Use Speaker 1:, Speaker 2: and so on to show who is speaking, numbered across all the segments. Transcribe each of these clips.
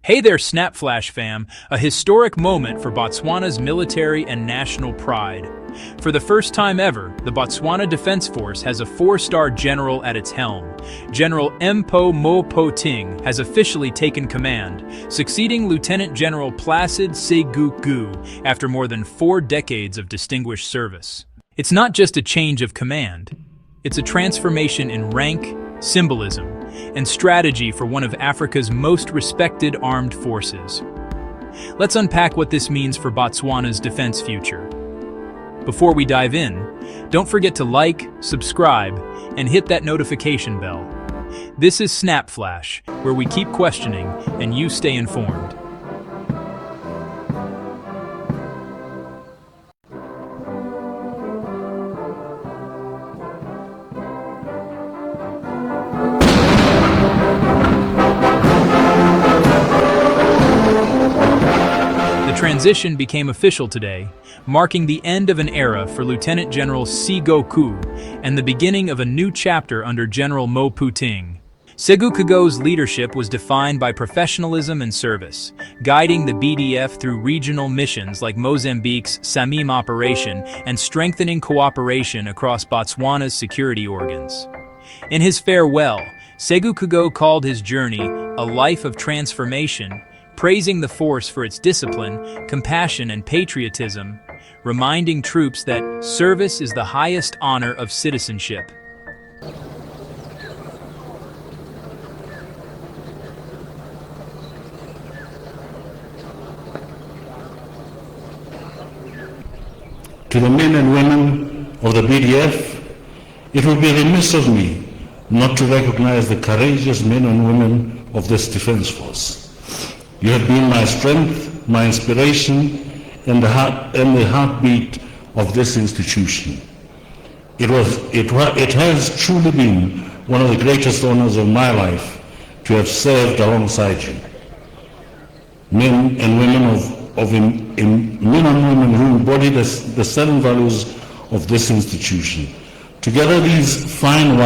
Speaker 1: Hey there, SnapFlash fam, a historic moment for Botswana's military and national pride. For the first time ever, the Botswana Defence Force has a 4-star general at its helm. General Mpho Mophuting has officially taken command, succeeding Lieutenant General Placid Segokgo after more than 4 decades of distinguished service. It's not just a change of command, it's a transformation in rank, symbolism, and strategy for one of Africa's most respected armed forces. Let's unpack what this means for Botswana's defense future. Before we dive in, don't forget to like, subscribe, and hit that notification bell. This is SnapFlash, where we keep questioning and you stay informed. The transition became official today, marking the end of an era for Lieutenant General Segokgo and the beginning of a new chapter under General Mophuting. Segokgo's leadership was defined by professionalism and service, guiding the BDF through regional missions like Mozambique's SAMIM operation and strengthening cooperation across Botswana's security organs. In his farewell, Segokgo called his journey a life of transformation, praising the force for its discipline, compassion, and patriotism, reminding troops that service is the highest honor of citizenship.
Speaker 2: To the men and women of the BDF, it would be remiss of me not to recognize the courageous men and women of this defense force. You have been my strength, my inspiration, and the heartbeat of this institution. It has truly been one of the greatest honors of my life to have served alongside you. Men and women who embody the 7 values of this institution. Together with these fine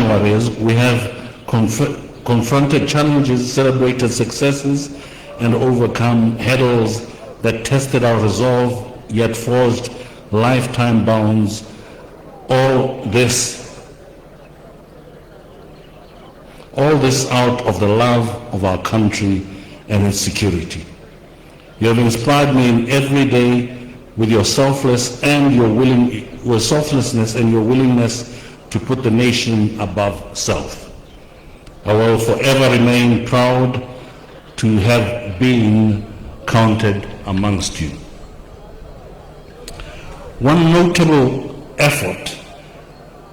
Speaker 2: warriors, we have confronted challenges, celebrated successes, and overcome hurdles that tested our resolve, yet forged lifetime bonds. All this out of the love of our country and its security. You have inspired me in every day with your selflessness and your willingness to put the nation above self. I will forever remain proud to have been counted amongst you. One notable effort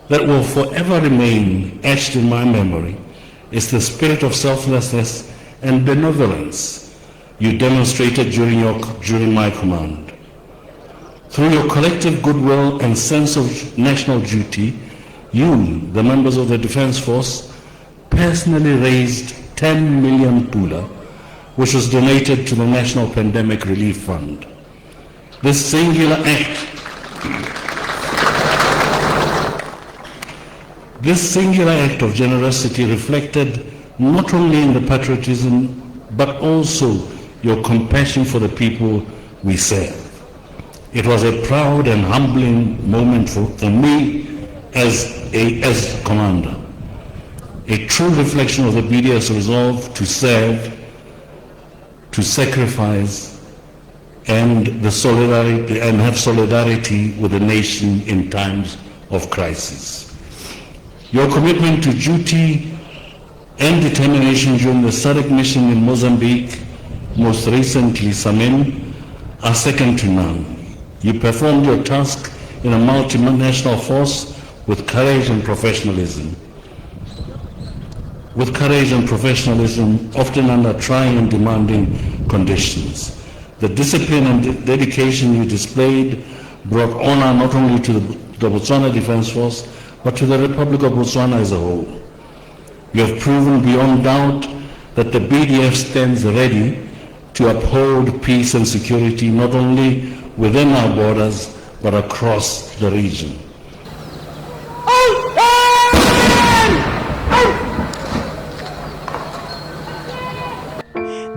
Speaker 2: that will forever remain etched in my memory is the spirit of selflessness and benevolence you demonstrated during my command. Through your collective goodwill and sense of national duty, you, the members of the Defence Force, personally raised 10 million pula, which was donated to the National Pandemic Relief Fund. This singular act of generosity reflected not only in the patriotism, but also your compassion for the people we serve. It was a proud and humbling moment for me as commander. A true reflection of the BDF's resolve to serve, to sacrifice, and have solidarity with the nation in times of crisis. Your commitment to duty and determination during the SADC mission in Mozambique, most recently SAMIM, are second to none. You performed your task in a multinational force with courage and professionalism. Often under trying and demanding conditions. The discipline and dedication you displayed brought honor not only to the Botswana Defence Force, but to the Republic of Botswana as a whole. You have proven beyond doubt that the BDF stands ready to uphold peace and security not only within our borders, but across the region.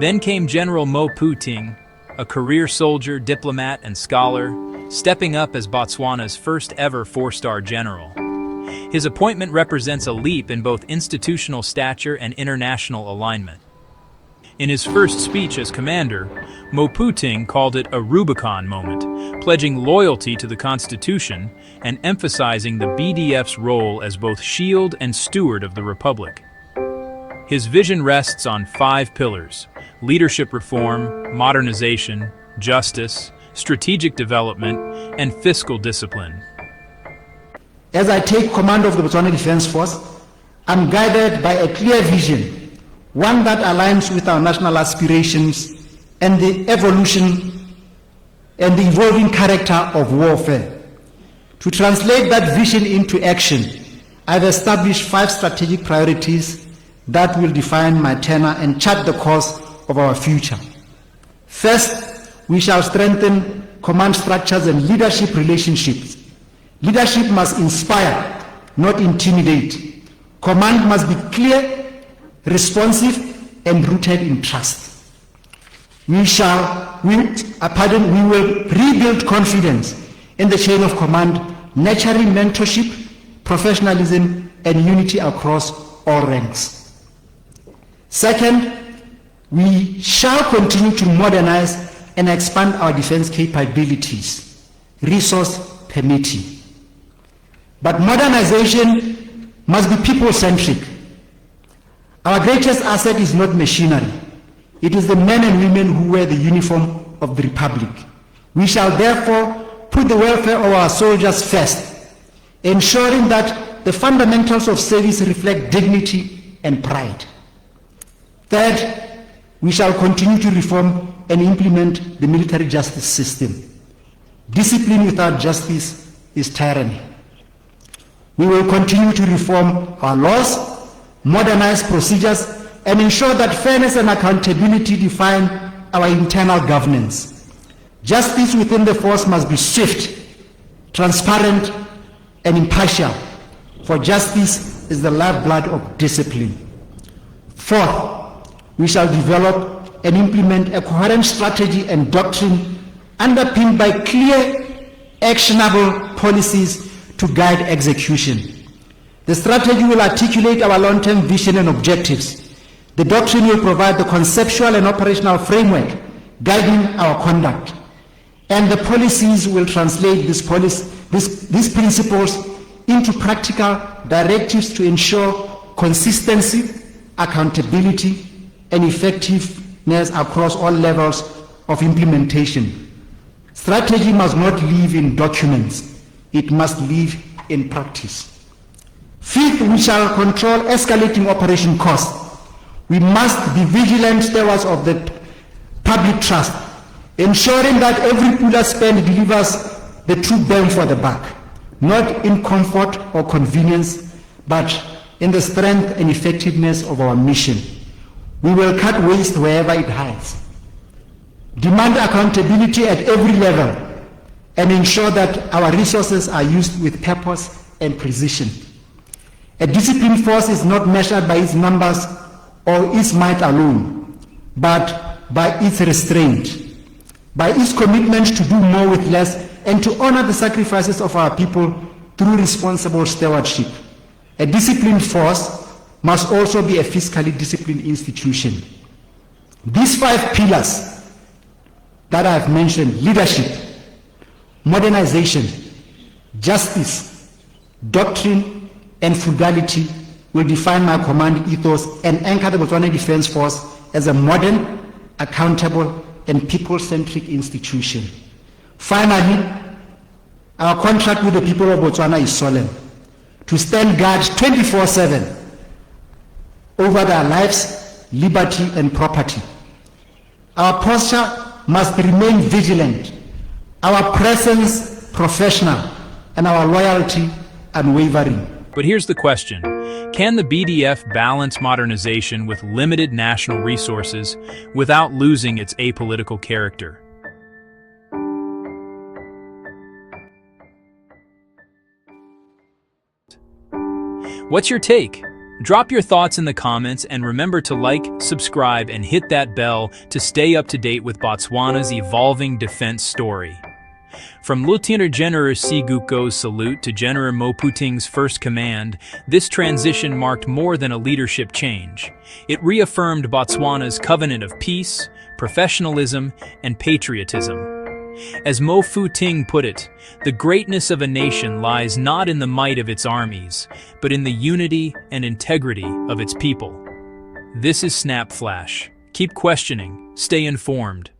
Speaker 1: Then came General Mophuting, a career soldier, diplomat, and scholar, stepping up as Botswana's first ever four-star general. His appointment represents a leap in both institutional stature and international alignment. In his first speech as commander, Mophuting called it a Rubicon moment, pledging loyalty to the Constitution and emphasizing the BDF's role as both shield and steward of the Republic. His vision rests on 5 pillars: leadership reform, modernization, justice, strategic development, and fiscal discipline.
Speaker 3: As I take command of the Botswana Defence Force, I'm guided by a clear vision, one that aligns with our national aspirations and the evolution and the evolving character of warfare. To translate that vision into action, I've established 5 strategic priorities that will define my tenure and chart the course of our future. First, we shall strengthen command structures and leadership relationships. Leadership must inspire, not intimidate. Command must be clear, responsive, and rooted in trust. We will rebuild confidence in the chain of command, nurturing mentorship, professionalism, and unity across all ranks. Second, we shall continue to modernize and expand our defense capabilities, resource permitting. But modernization must be people-centric. Our greatest asset is not machinery. It is the men and women who wear the uniform of the Republic. We shall therefore put the welfare of our soldiers first, ensuring that the fundamentals of service reflect dignity and pride. Third, we shall continue to reform and implement the military justice system. Discipline without justice is tyranny. We will continue to reform our laws, modernize procedures, and ensure that fairness and accountability define our internal governance. Justice within the force must be swift, transparent, and impartial, for justice is the lifeblood of discipline. Fourth, we shall develop and implement a coherent strategy and doctrine underpinned by clear, actionable policies to guide execution. The strategy will articulate our long-term vision and objectives. The doctrine will provide the conceptual and operational framework guiding our conduct. And the policies will translate these principles into practical directives to ensure consistency, accountability, and effectiveness across all levels of implementation. Strategy must not live in documents. It must live in practice. Fifth, we shall control escalating operation costs. We must be vigilant stewards of the public trust, ensuring that every pula spent delivers the true bang for the buck, not in comfort or convenience, but in the strength and effectiveness of our mission. We will cut waste wherever it hides, demand accountability at every level, and ensure that our resources are used with purpose and precision. A disciplined force is not measured by its numbers or its might alone, but by its restraint, by its commitment to do more with less and to honor the sacrifices of our people through responsible stewardship. A disciplined force must also be a fiscally disciplined institution. These 5 pillars that I have mentioned, leadership, modernization, justice, doctrine, and frugality, will define my command ethos and anchor the Botswana Defence Force as a modern, accountable, and people-centric institution. Finally, our contract with the people of Botswana is solemn: to stand guard 24/7 over their lives, liberty, and property. Our posture must remain vigilant, our presence professional, and our loyalty unwavering.
Speaker 1: But here's the question. Can the BDF balance modernization with limited national resources without losing its apolitical character? What's your take? Drop your thoughts in the comments and remember to like, subscribe, and hit that bell to stay up to date with Botswana's evolving defense story. From Lieutenant General Segokgo's salute to General Mophuting's first command, this transition marked more than a leadership change. It reaffirmed Botswana's covenant of peace, professionalism, and patriotism. As Mophuting put it, the greatness of a nation lies not in the might of its armies, but in the unity and integrity of its people. This is SnapFlash. Keep questioning, stay informed.